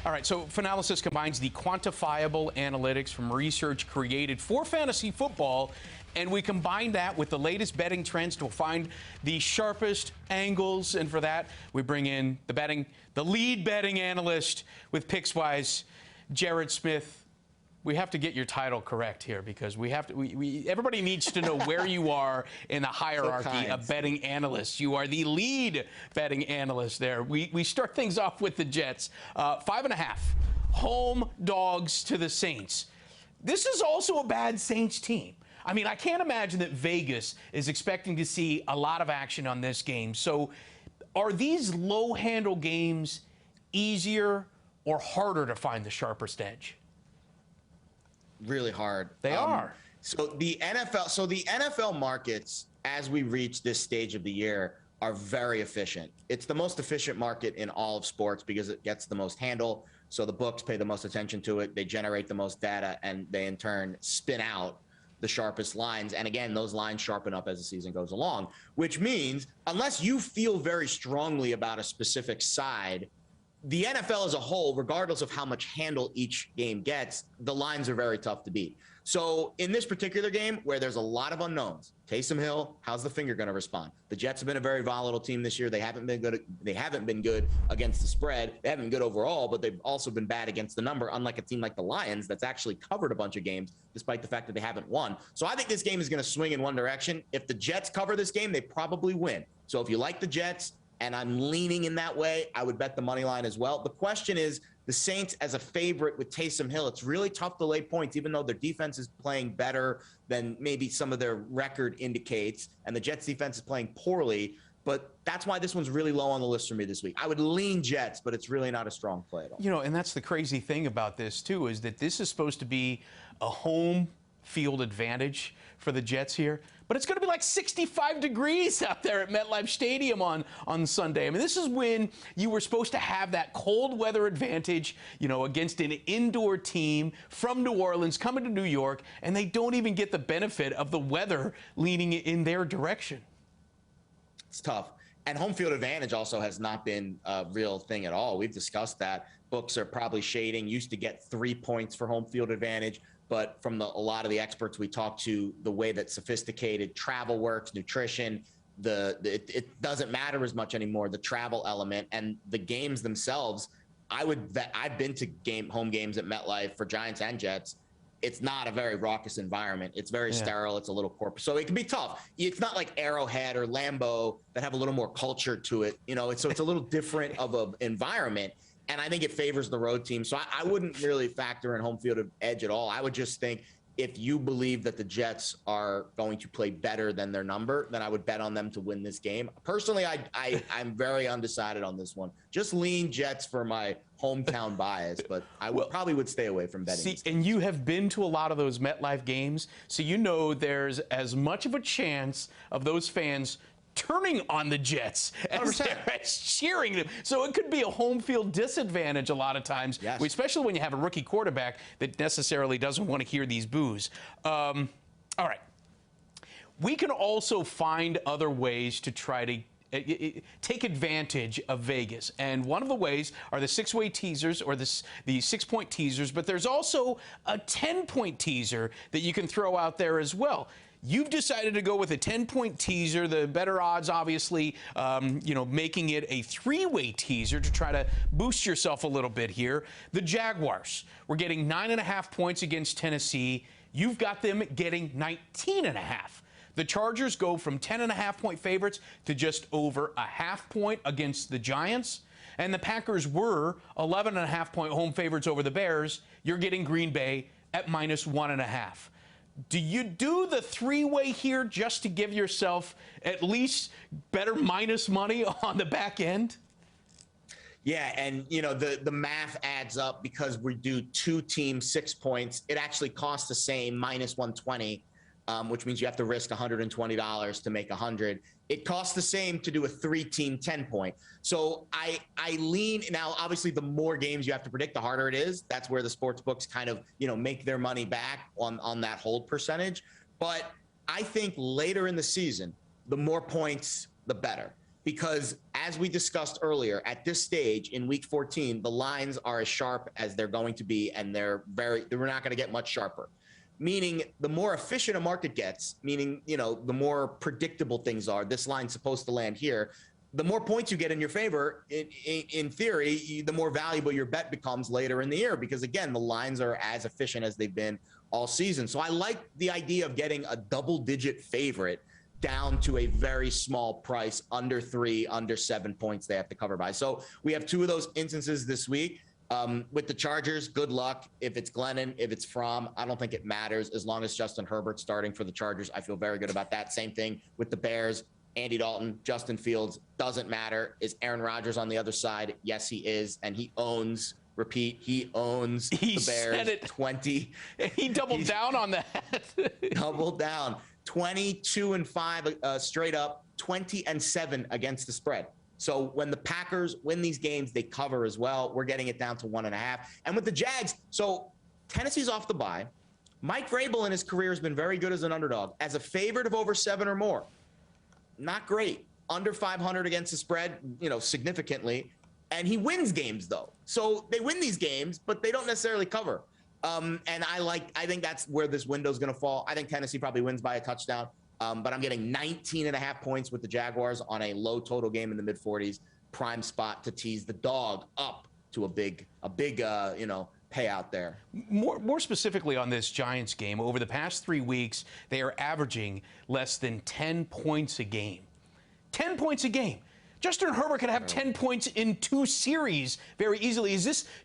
All right, so Fanalysis combines the quantifiable analytics from research created for fantasy football, and we combine that with the latest betting trends to find the sharpest angles. And for that, we bring in the lead betting analyst with Pickswise, Jared Smith. We have to get your title correct here because everybody needs to know where you are in the hierarchy of betting analysts. You are the lead betting analyst there. We start things off with the Jets. 5.5 home dogs to the Saints. This is also a bad Saints team. I mean, I can't imagine that Vegas is expecting to see a lot of action on this game. So are these low-handle games easier or harder to find the sharpest edge? Really hard. They are. So the NFL markets, as we reach this stage of the year, are very efficient. It's the most efficient market in all of sports because it gets the most handle. So the books pay the most attention to it. They generate the most data, and they in turn spin out the sharpest lines. And again, those lines sharpen up as the season goes along, which means unless you feel very strongly about a specific side, the NFL as a whole, regardless of how much handle each game gets, the lines are very tough to beat. So in this particular game where there's a lot of unknowns, Taysom Hill, how's the finger going to respond? The Jets have been a very volatile team this year. They haven't been good against the spread. They haven't been good overall, but they've also been bad against the number, unlike a team like the Lions that's actually covered a bunch of games despite the fact that they haven't won. So I think this game is going to swing in one direction. If the Jets cover this game, they probably win. So if you like the Jets, and I'm leaning in that way, I would bet the money line as well. The question is, the Saints as a favorite with Taysom Hill, it's really tough to lay points, even though their defense is playing better than maybe some of their record indicates, and the Jets defense is playing poorly. But that's why this one's really low on the list for me this week. I would lean Jets, but it's really not a strong play at all. You know, and that's the crazy thing about this, too, is that this is supposed to be a home field advantage for the Jets here. But it's going to be like 65 degrees out there at MetLife Stadium on Sunday. I mean, this is when you were supposed to have that cold weather advantage, you know, against an indoor team from New Orleans coming to New York, and they don't even get the benefit of the weather leaning in their direction. It's tough. And home field advantage also has not been a real thing at all. We've discussed that. Books are probably shading. Used to get 3 points for home field advantage. But from a lot of the experts we talked to, the way that sophisticated travel works, nutrition, it doesn't matter as much anymore, the travel element and the games themselves. I've been to home games at MetLife for Giants and Jets. It's not a very raucous environment. It's very sterile. It's a little corporate. So it can be tough. It's not like Arrowhead or Lambeau that have a little more culture to it. You know, so it's a little different of an environment. And I think it favors the road team. So I wouldn't really factor in home field edge at all. I would just think if you believe that the Jets are going to play better than their number, then I would bet on them to win this game. Personally, I'm very undecided on this one. Just lean Jets for my hometown bias, but I probably would stay away from betting. See, and you have been to a lot of those MetLife games, so you know there's as much of a chance of those fans turning on the Jets as cheering them. So it could be a home field disadvantage a lot of times, especially when you have a rookie quarterback that necessarily doesn't want to hear these boos. All right. We can also find other ways to try to take advantage of Vegas. And one of the ways are the 6-way teasers or the 6-point teasers, but there's also a 10-point teaser that you can throw out there as well. You've decided to go with a 10-point teaser. The better odds, obviously, making it a 3-way teaser to try to boost yourself a little bit here. The Jaguars, we're getting 9.5 points against Tennessee. You've got them getting 19.5. The Chargers go from 10.5-point favorites to just over a half-point against the Giants. And the Packers were 11.5-point home favorites over the Bears. You're getting Green Bay at -1.5. Do you do the 3-way here just to give yourself at least better minus money on the back end? Yeah, and you know the math adds up because we do 2 teams 6 points. It actually costs the same, -120. Which means you have to risk $120 to make 100. It costs the same to do a 3-team 10-point. So I lean now. Obviously, the more games you have to predict, the harder it is. That's where the sports books kind of make their money back on that hold percentage. But I think later in the season, the more points, the better, because as as we discussed earlier, at this stage in week 14, the lines are as sharp as they're going to be, and we're not going to get much sharper. Meaning the more efficient a market gets, meaning, the more predictable things are, this line's supposed to land here, the more points you get in your favor, in theory, the more valuable your bet becomes later in the year, because again, the lines are as efficient as they've been all season. So I like the idea of getting a double-digit favorite down to a very small price, under 3, under 7 points they have to cover by. So we have 2 of those instances this week. With the Chargers, good luck. If it's Glennon, if it's Fromm, I don't think it matters. As long as Justin Herbert's starting for the Chargers, I feel very good about that. Same thing with the Bears. Andy Dalton, Justin Fields, doesn't matter. Is Aaron Rodgers on the other side? Yes, he is. And he owns, he owns the Bears 20. He doubled down on that. Doubled down. 22-5 straight up, 20-7 against the spread. So when the Packers win these games, they cover as well. We're getting it down to 1.5. And with the Jags, so Tennessee's off the bye. Mike Vrabel in his career has been very good as an underdog. As a favorite of over 7 or more, not great. Under 500 against the spread, significantly. And he wins games, though. So they win these games, but they don't necessarily cover. And I think that's where this window is going to fall. I think Tennessee probably wins by a touchdown. But I'm getting 19.5 points with the Jaguars on a low total game in the mid-40s. Prime spot to tease the dog up to a big payout there. More specifically on this Giants game, over the past 3 weeks, they are averaging less than 10 points a game. 10 points a game. Justin Herbert could have 10 points in 2 series very easily.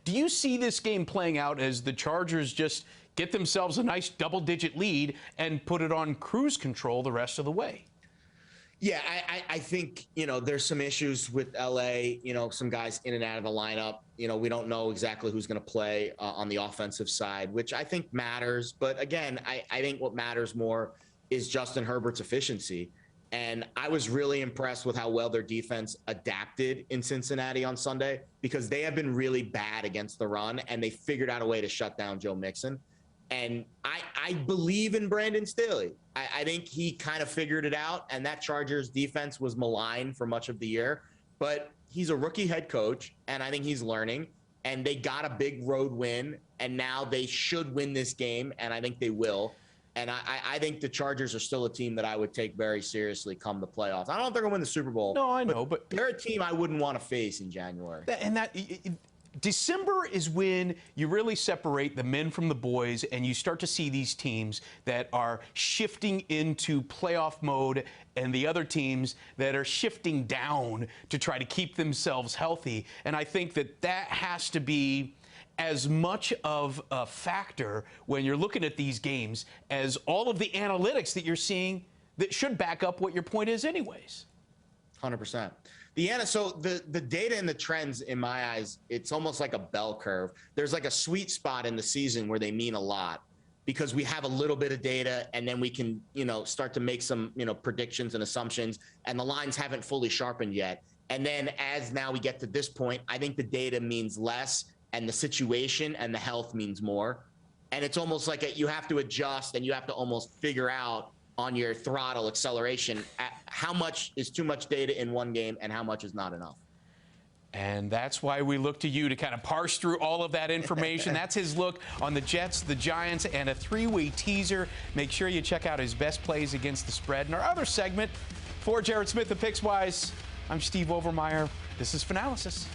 Do you see this game playing out as the Chargers just get themselves a nice double-digit lead and put it on cruise control the rest of the way? Yeah, I think, there's some issues with LA, some guys in and out of the lineup. We don't know exactly who's going to play on the offensive side, which I think matters. But again, I think what matters more is Justin Herbert's efficiency. And I was really impressed with how well their defense adapted in Cincinnati on Sunday, because they have been really bad against the run, and they figured out a way to shut down Joe Mixon. And I believe in Brandon Staley. I think he kind of figured it out, and that Chargers defense was maligned for much of the year. But he's a rookie head coach, and I think he's learning. And they got a big road win, and now they should win this game, and I think they will. And I think the Chargers are still a team that I would take very seriously come the playoffs. I don't know if they're going to win the Super Bowl. No, I know, but they're a team I wouldn't want to face in January. December is when you really separate the men from the boys, and you start to see these teams that are shifting into playoff mode and the other teams that are shifting down to try to keep themselves healthy. And I think that has to be as much of a factor when you're looking at these games as all of the analytics that you're seeing that should back up what your point is anyways. 100%. So the data and the trends, in my eyes, it's almost like a bell curve. There's like a sweet spot in the season where they mean a lot, because we have a little bit of data, and then we can, start to make some, predictions and assumptions, and the lines haven't fully sharpened yet. And then as now we get to this point, I think the data means less, and the situation and the health means more. And it's almost like you have to adjust, and you have to almost figure out on your throttle acceleration how much is too much data in one game and how much is not enough. And that's why we look to you to kind of parse through all of that information. That's his look on the Jets, the Giants, and a 3-way teaser. Make sure you check out his best plays against the spread. In our other segment, for Jared Smith of Pickswise, I'm Steve Overmyer. This is Fanalysis.